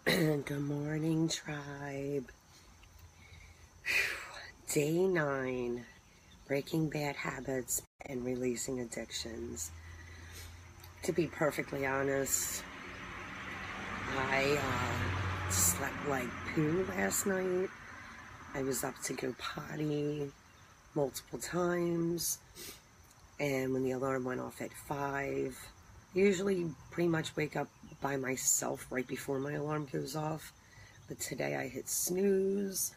Good morning, tribe. Day 9, breaking bad habits and releasing addictions. To be perfectly honest, I slept like poo last night. I was up to go potty multiple times, and when the alarm went off at 5, I usually pretty much wake up by myself right before my alarm goes off. But today I hit snooze.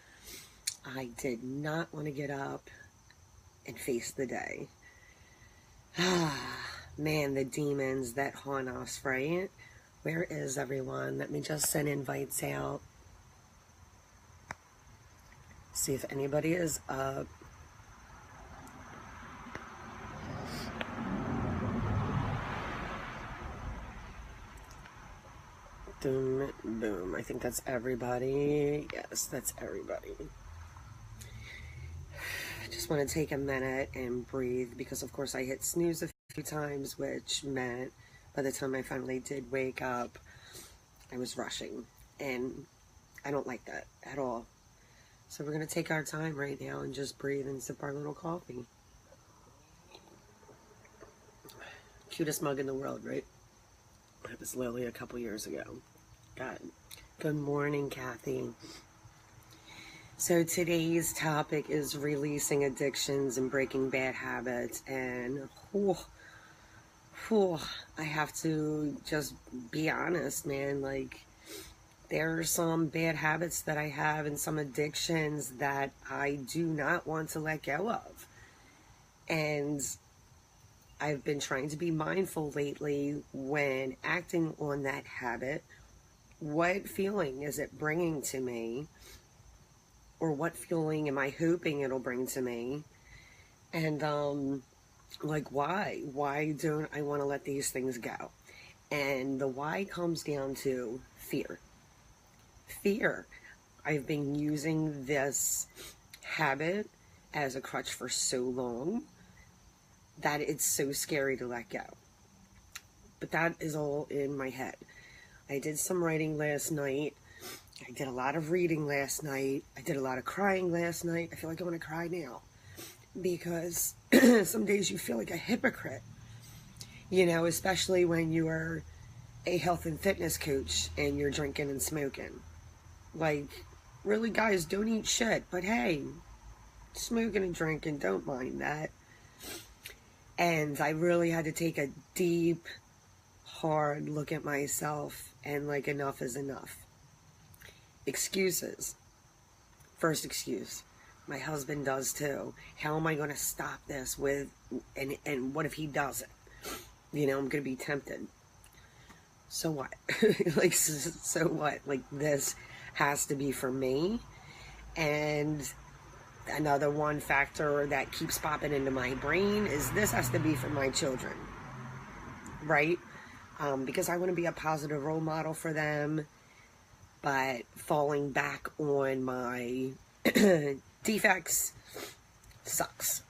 I did not want to get up and face the day. Man, the demons that haunt us, right? Where is everyone? Let me just send invites out. See if anybody is up. Boom, boom. I think that's everybody. Yes, that's everybody. I just want to take a minute and breathe because, of course, I hit snooze a few times, which meant by the time I finally did wake up, I was rushing. And I don't like that at all. So we're going to take our time right now and just breathe and sip our little coffee. Cutest mug in the world, right? It was Lily a couple years ago. God. Good morning, Kathy. So today's topic is releasing addictions and breaking bad habits. And I have to just be honest, man. Like, there are some bad habits that I have and some addictions that I do not want to let go of. And I've been trying to be mindful lately when acting on that habit. What feeling is it bringing to me? Or what feeling am I hoping it'll bring to me? And, like, why? Why don't I want to let these things go? And the why comes down to fear. Fear. I've been using this habit as a crutch for so long that it's so scary to let go. But that is all in my head. I did some writing last night. I did a lot of reading last night. I did a lot of crying last night. I feel like I want to cry now because some days you feel like a hypocrite, especially when you are a health and fitness coach and you're drinking and smoking. Like, really, guys, don't eat shit, but hey, smoking and drinking, don't mind that. And I really had to take a deep, hard look at myself and, like, enough is enough. Excuses. First excuse. My husband does too. How am I going to stop this with, and what if he doesn't? I'm going to be tempted. So what? Like, so what? Like, this has to be for me. And another one factor that keeps popping into my brain is this has to be for my children. Right? Because I want to be a positive role model for them. But falling back on my defects sucks.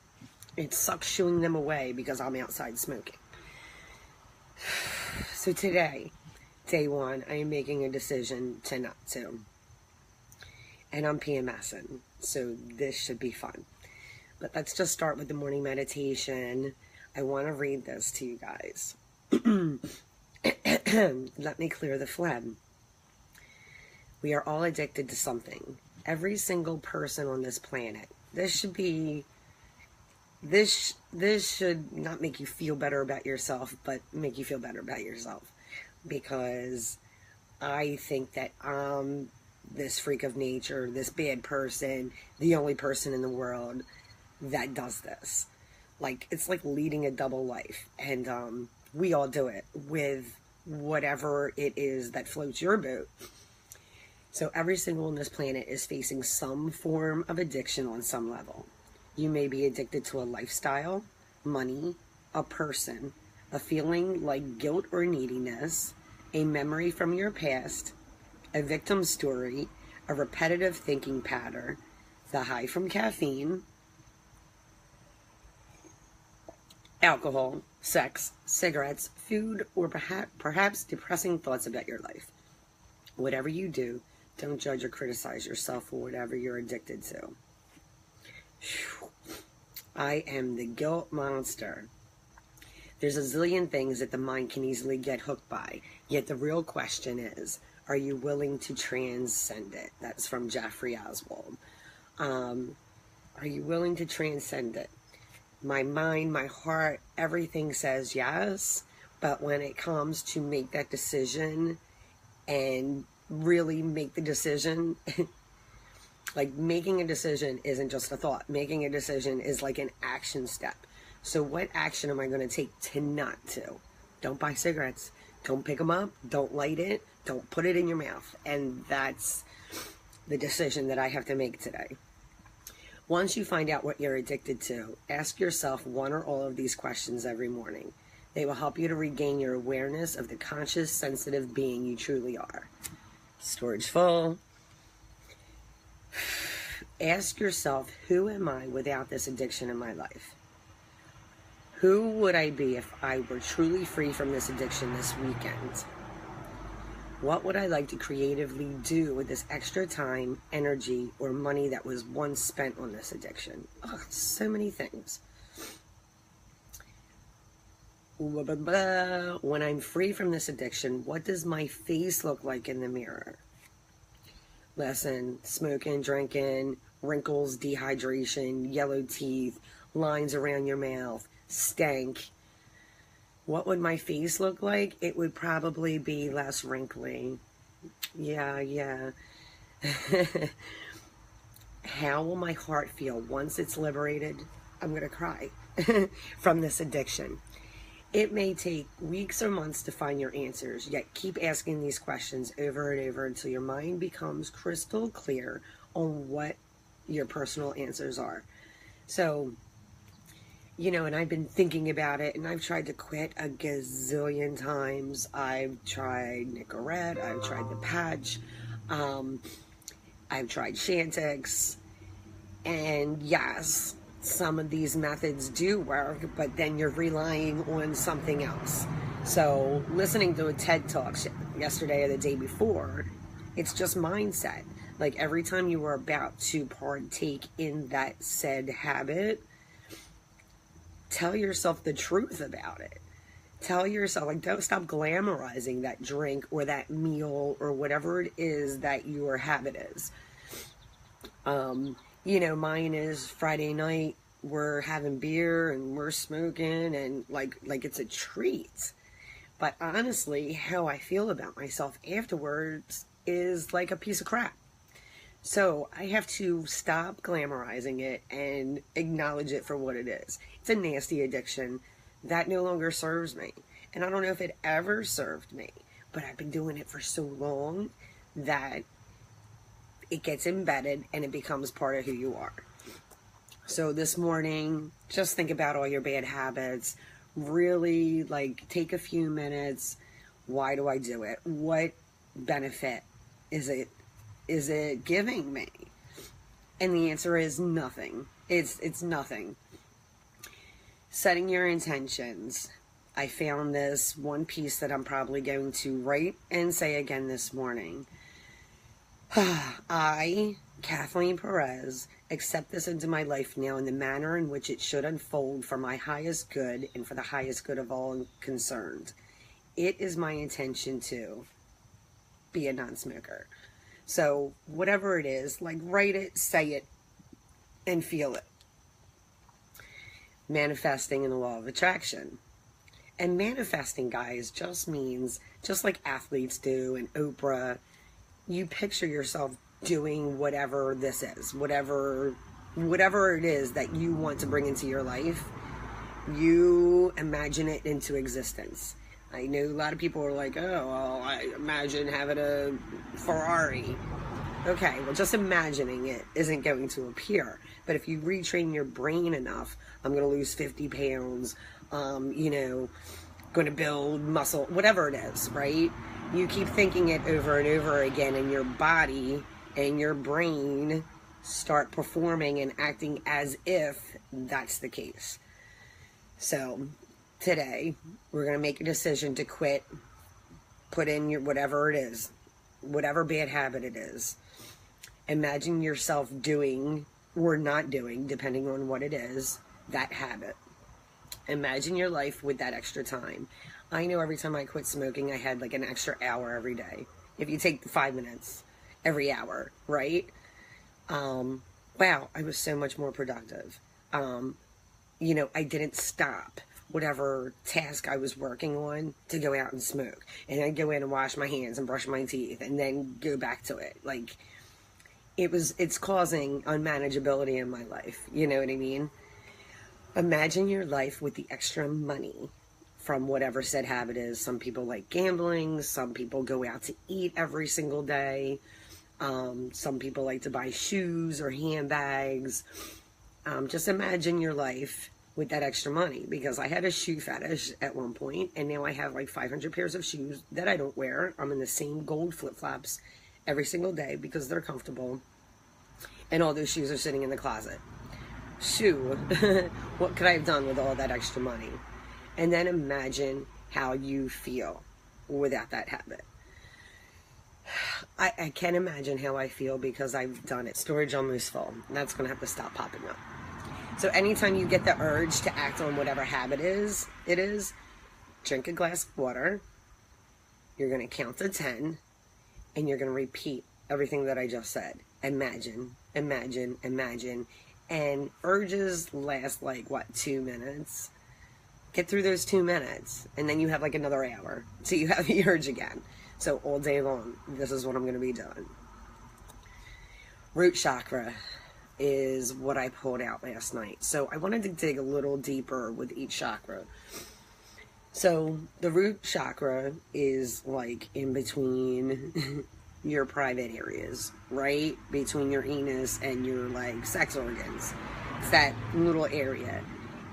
It sucks shooing them away because I'm outside smoking. So today, day 1, I am making a decision to not to. And I'm PMSing, so this should be fun. But let's just start with the morning meditation. I want to read this to you guys. Let me clear the phlegm. We are all addicted to something. Every single person on this planet. This should not make you feel better about yourself, but make you feel better about yourself. Because I think that I'm this freak of nature, this bad person, the only person in the world that does this. Like, it's like leading a double life. And we all do it with whatever it is that floats your boat. So every single on this planet is facing some form of addiction on some level. You may be addicted to a lifestyle, money, a person, a feeling like guilt or neediness, a memory from your past, a victim story, a repetitive thinking pattern, the high from caffeine, alcohol, sex, cigarettes, food, or perhaps depressing thoughts about your life. Whatever you do, don't judge or criticize yourself for whatever you're addicted to. Whew. I am the guilt monster. There's a zillion things that the mind can easily get hooked by. Yet the real question is, are you willing to transcend it? That's from Jeffrey Oswald. Are you willing to transcend it? My mind, my heart, everything says yes. But when it comes to make that decision and really make the decision, like making a decision isn't just a thought. Making a decision is like an action step. So what action am I going to take to not to? Don't buy cigarettes. Don't pick them up. Don't light it. Don't put it in your mouth. And that's the decision that I have to make today. Once you find out what you're addicted to, ask yourself one or all of these questions every morning. They will help you to regain your awareness of the conscious, sensitive being you truly are. Storage full. Ask yourself, who am I without this addiction in my life? Who would I be if I were truly free from this addiction this weekend? What would I like to creatively do with this extra time, energy, or money that was once spent on this addiction? Oh, so many things. When I'm free from this addiction, what does my face look like in the mirror? Listen, smoking, drinking, wrinkles, dehydration, yellow teeth, lines around your mouth, stank. What would my face look like? It would probably be less wrinkly. Yeah. How will my heart feel once it's liberated? I'm going to cry from this addiction. It may take weeks or months to find your answers, yet keep asking these questions over and over until your mind becomes crystal clear on what your personal answers are. So, and I've been thinking about it, and I've tried to quit a gazillion times. I've tried Nicorette, I've tried the patch, I've tried Chantix, and yes, some of these methods do work, but then you're relying on something else. So listening to a TED Talk yesterday or the day before, it's just mindset. Like every time you are about to partake in that said habit, tell yourself the truth about it. Tell yourself, like, don't stop glamorizing that drink or that meal or whatever it is that your habit is. Mine is Friday night, we're having beer and we're smoking and like it's a treat. But honestly, how I feel about myself afterwards is like a piece of crap. So I have to stop glamorizing it and acknowledge it for what it is. It's a nasty addiction that no longer serves me. And I don't know if it ever served me, but I've been doing it for so long that it gets embedded and it becomes part of who you are. So this morning, just think about all your bad habits. Really, take a few minutes. Why do I do it? What benefit is it giving me? And the answer is nothing. It's nothing. Setting your intentions. I found this one piece that I'm probably going to write and say again this morning. I, Kathleen Perez, accept this into my life now in the manner in which it should unfold for my highest good and for the highest good of all concerned. It is my intention to be a non-smoker. So whatever it is, write it, say it, and feel it. Manifesting in the law of attraction. And manifesting, guys, just means, just like athletes do and Oprah, you picture yourself doing whatever this is, whatever it is that you want to bring into your life, you imagine it into existence. I know a lot of people are like, oh, well, I imagine having a Ferrari. Okay, well, just imagining it isn't going to appear. But if you retrain your brain enough, I'm going to lose 50 pounds, going to build muscle, whatever it is, right? You keep thinking it over and over again, and your body and your brain start performing and acting as if that's the case. So today, we're going to make a decision to quit, put in your whatever it is. whatever bad habit it is. Imagine yourself doing or not doing, depending on what it is, that habit. Imagine your life with that extra time. I know every time I quit smoking, I had like an extra hour every day. If you take the 5 minutes every hour, right? Wow, I was so much more productive. You know, I didn't stop whatever task I was working on to go out and smoke. And I'd go in and wash my hands and brush my teeth and then go back to it. Like, it's causing unmanageability in my life. You know what I mean? Imagine your life with the extra money from whatever said habit is. Some people like gambling. Some people go out to eat every single day. Some people like to buy shoes or handbags. Just imagine your life with that extra money, because I had a shoe fetish at one point, and now I have like 500 pairs of shoes that I don't wear. I'm in the same gold flip-flops every single day because they're comfortable, and all those shoes are sitting in the closet. Shoo, what could I have done with all that extra money? And then imagine how you feel without that habit. I can't imagine how I feel because I've done it. Storage almost full. That's going to have to stop popping up. So anytime you get the urge to act on whatever habit it is, drink a glass of water. You're going to count to 10, and you're going to repeat everything that I just said. Imagine, imagine, imagine. And urges last like, 2 minutes? Get through those 2 minutes, and then you have like another hour till you have the urge again. So all day long, this is what I'm going to be doing. Root chakra is what I pulled out last night. So I wanted to dig a little deeper with each chakra. So the root chakra is like in between your private areas, right? Between your anus and your like sex organs. It's that little area.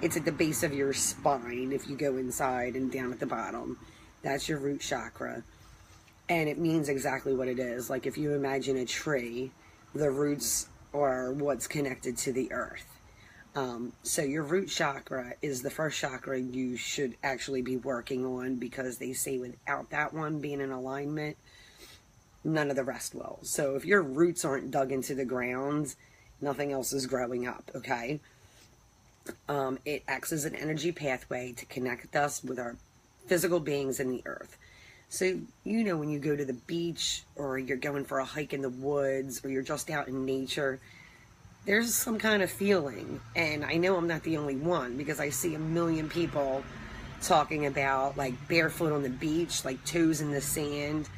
It's at the base of your spine if you go inside, and down at the bottom. That's your root chakra. And it means exactly what it is. Like if you imagine a tree, the roots are what's connected to the earth. So your root chakra is the first chakra you should actually be working on, because they say without that one being in alignment, none of the rest will. So if your roots aren't dug into the ground, nothing else is growing up, okay? It acts as an energy pathway to connect us with our physical beings in the earth. So, you know, when you go to the beach, or you're going for a hike in the woods, or you're just out in nature, there's some kind of feeling. And I know I'm not the only one, because I see a million people talking about like barefoot on the beach, like toes in the sand.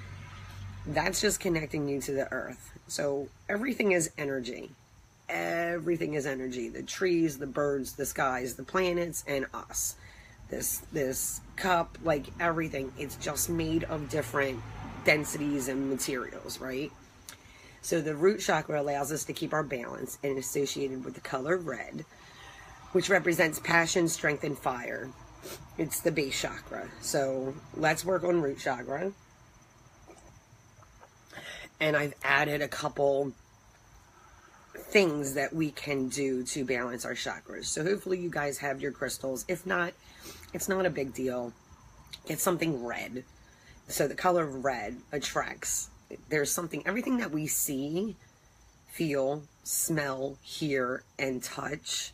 That's just connecting you to the earth. So everything is energy. Everything is energy. The trees, the birds, the skies, the planets, and us. This cup, like everything, it's just made of different densities and materials, right? So the root chakra allows us to keep our balance, and associated with the color red, which represents passion, strength, and fire. It's the base chakra. So let's work on root chakra. And I've added a couple things that we can do to balance our chakras. So hopefully you guys have your crystals. If not, it's not a big deal. Get something red. So the color red attracts. There's something, everything that we see, feel, smell, hear, and touch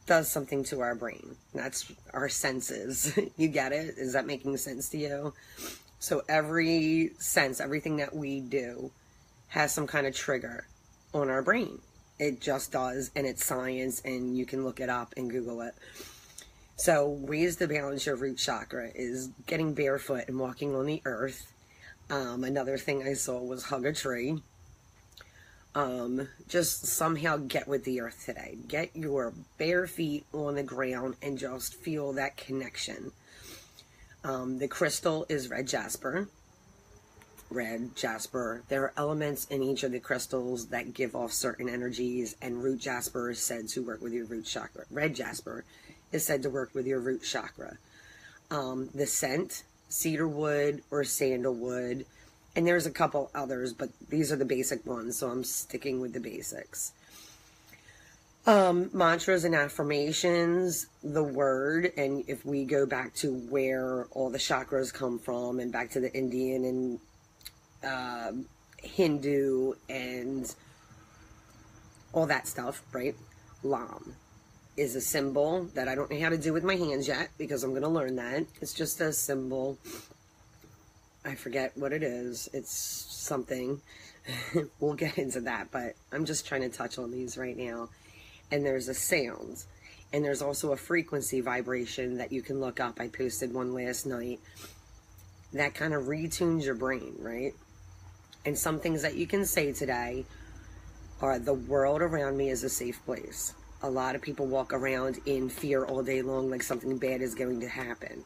does something to our brain. That's our senses. You get it? Is that making sense to you? So every sense, everything that we do has some kind of trigger on our brain. It just does, and it's science, and you can look it up and Google it. So ways to balance your root chakra is getting barefoot and walking on the earth. Another thing I saw was hug a tree. Just somehow get with the earth today. Get your bare feet on the ground and just feel that connection. The crystal is red jasper. Red jasper. There are elements in each of the crystals that give off certain energies, and root jasper is said to work with your root chakra. Red jasper is said to work with your root chakra. The scent, cedarwood or sandalwood, and there's a couple others, but these are the basic ones, so I'm sticking with the basics. Mantras and affirmations, the word, and if we go back to where all the chakras come from, and back to the Indian and Hindu and all that stuff, right? Lam is a symbol that I don't know how to do with my hands yet, because I'm going to learn that. It's just a symbol. I forget what it is. It's something. We'll get into that, but I'm just trying to touch on these right now. And there's a sound. And there's also a frequency vibration that you can look up. I posted one last night. That kind of retunes your brain, right? And some things that you can say today are, the world around me is a safe place. A lot of people walk around in fear all day long, like something bad is going to happen.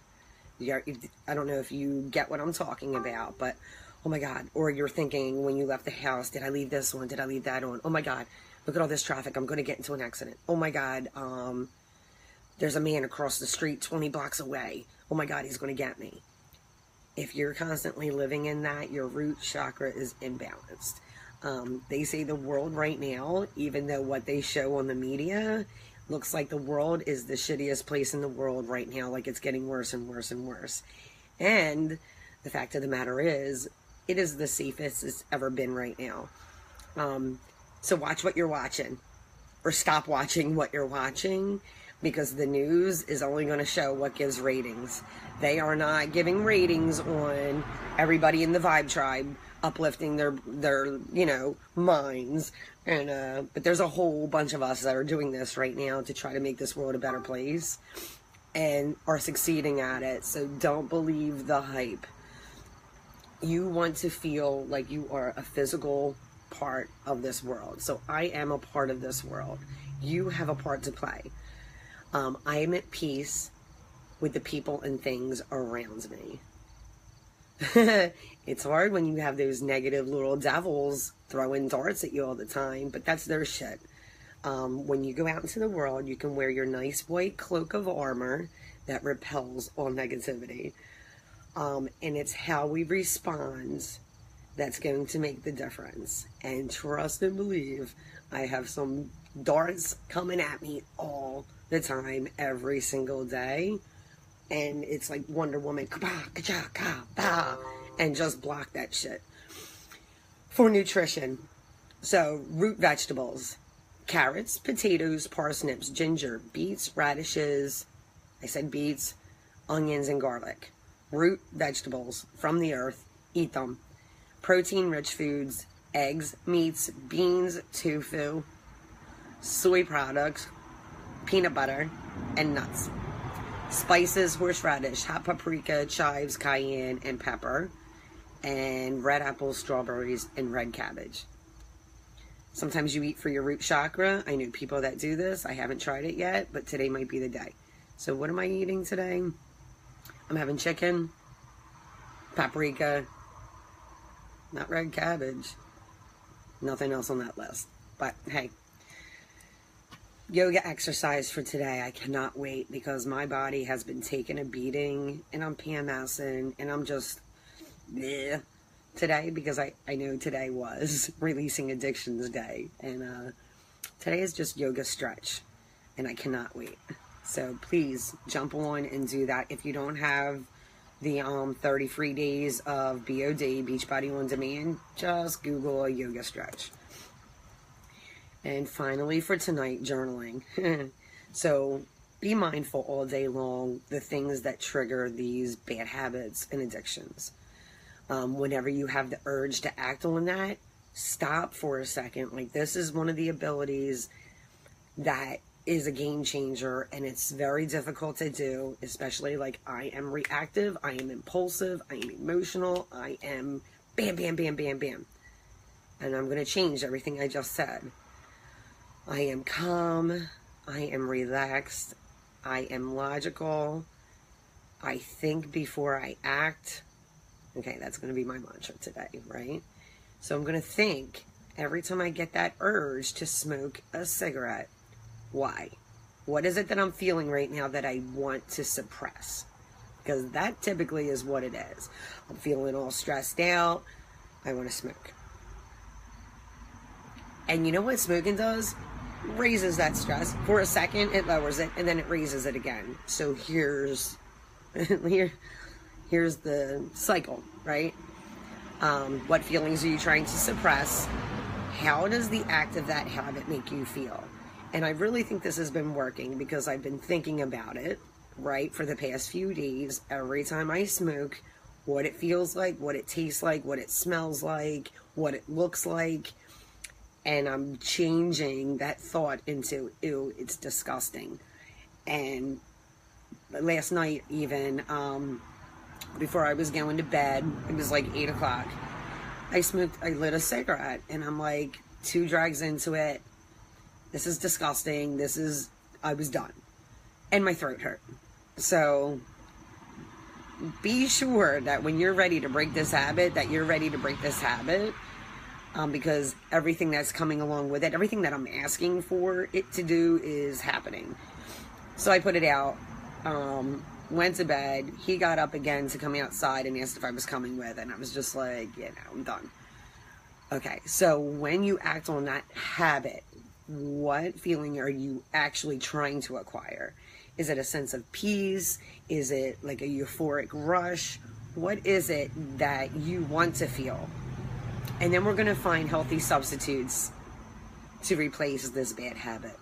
I don't know if you get what I'm talking about, but oh my God. Or you're thinking when you left the house, did I leave this one? Did I leave that on? Oh my God, look at all this traffic. I'm going to get into an accident. Oh my God, there's a man across the street 20 blocks away. Oh my God, he's going to get me. If you're constantly living in that, your root chakra is imbalanced. They say the world right now, even though what they show on the media looks like the world is the shittiest place in the world right now, like it's getting worse and worse and worse. And the fact of the matter is, it is the safest it's ever been right now. So watch what you're watching, or stop watching what you're watching, because the news is only going to show what gives ratings. They are not giving ratings on everybody in the Vibe Tribe uplifting their you know, minds. And but there's a whole bunch of us that are doing this right now to try to make this world a better place, and are succeeding at it. So don't believe the hype. You want to feel like you are a physical part of this world. So I am a part of this world. You have a part to play. I am at peace with the people and things around me. It's hard when you have those negative little devils throwing darts at you all the time, but that's their shit. When you go out into the world, you can wear your nice white cloak of armor that repels all negativity. And it's how we respond that's going to make the difference. And trust and believe, I have some darts coming at me all the time, every single day. And it's like Wonder Woman, ka-ba, ka-cha, ka-ba, and just block that shit. For nutrition, so root vegetables, carrots, potatoes, parsnips, ginger, beets, radishes, I said beets, onions, and garlic. Root vegetables from the earth, eat them. Protein-rich foods, eggs, meats, beans, tofu, soy products, peanut butter, and nuts. Spices, horseradish, hot paprika, chives, cayenne, and pepper. And red apples, strawberries, and red cabbage. Sometimes you eat for your root chakra. I know people that do this. I haven't tried it yet, but today might be the day. So what am I eating today? I'm having chicken, paprika, not red cabbage. Nothing else on that list. But hey, yoga exercise for today. I cannot wait, because my body has been taking a beating, and I'm PMSing, and I'm just bleh today, because I know today was Releasing Addictions Day, and today is just yoga stretch, and I cannot wait. So please jump on and do that. If you don't have the 30 free days of BOD, Beachbody On Demand, just Google a yoga stretch. And finally for tonight, journaling. So be mindful all day long the things that trigger these bad habits and addictions. Whenever you have the urge to act on that, stop for a second. Like, this is one of the abilities that is a game changer, and it's very difficult to do, especially like I am reactive, I am impulsive, I am emotional, I am bam, bam, bam, bam, bam. And I'm going to change everything I just said. I am calm, I am relaxed, I am logical, I think before I act. Okay, that's going to be my mantra today, right? So I'm going to think every time I get that urge to smoke a cigarette. Why? What is it that I'm feeling right now that I want to suppress? Because that typically is what it is. I'm feeling all stressed out. I want to smoke. And you know what smoking does? Raises that stress. For a second, it lowers it, and then it raises it again. So here's the cycle, right? What feelings are you trying to suppress? How does the act of that habit make you feel? And I really think this has been working because I've been thinking about it, right, for the past few days. Every time I smoke, what it feels like, what it tastes like, what it smells like, what it looks like. And I'm changing that thought into, ew, it's disgusting. And last night even, before I was going to bed, it was like 8 o'clock. I lit a cigarette, and I'm like 2 drags into it. This is disgusting. I was done. And my throat hurt. So be sure that when you're ready to break this habit, that you're ready to break this habit. Because everything that's coming along with it, everything that I'm asking for it to do is happening. So I put it out, went to bed. He got up again to come outside and asked if I was coming with, and I was just like, yeah, no, I'm done. Okay, so when you act on that habit, what feeling are you actually trying to acquire? Is it a sense of peace? Is it like a euphoric rush? What is it that you want to feel? And then we're going to find healthy substitutes to replace this bad habit.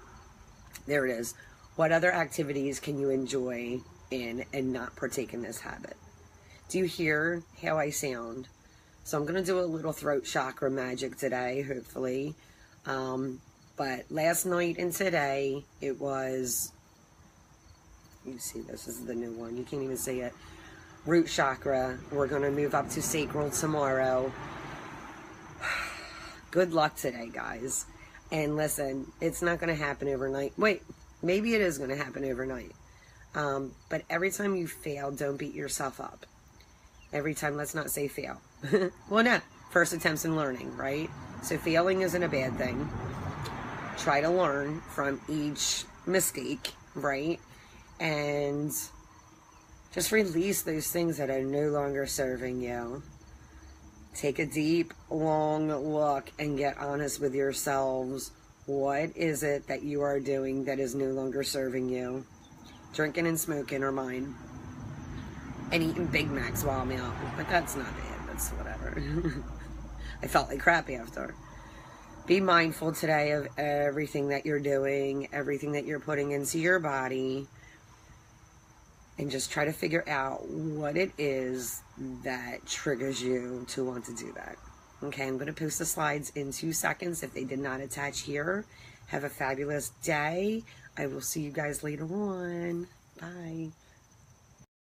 There it is. What other activities can you enjoy in and not partake in this habit? Do you hear how I sound? So I'm going to do a little throat chakra magic today, hopefully. But last night and today, it was, you see, this is the new one. You can't even see it. Root chakra. We're going to move up to sacral tomorrow. Good luck today, guys. And listen, it's not going to happen overnight. Wait, maybe it is going to happen overnight. But every time you fail, don't beat yourself up. Every time, let's not say fail. Well, no. First attempts in learning, right? So failing isn't a bad thing. Try to learn from each mistake, right? And just release those things that are no longer serving you. Take a deep, long look and get honest with yourselves. What is it that you are doing that is no longer serving you? Drinking and smoking are mine. And eating Big Macs while I'm out. But that's not bad. That's whatever. I felt like crap after. Be mindful today of everything that you're doing, everything that you're putting into your body. And just try to figure out what it is that triggers you to want to do that. Okay, I'm going to post the slides in 2 seconds if they did not attach here. Have a fabulous day. I will see you guys later on. Bye.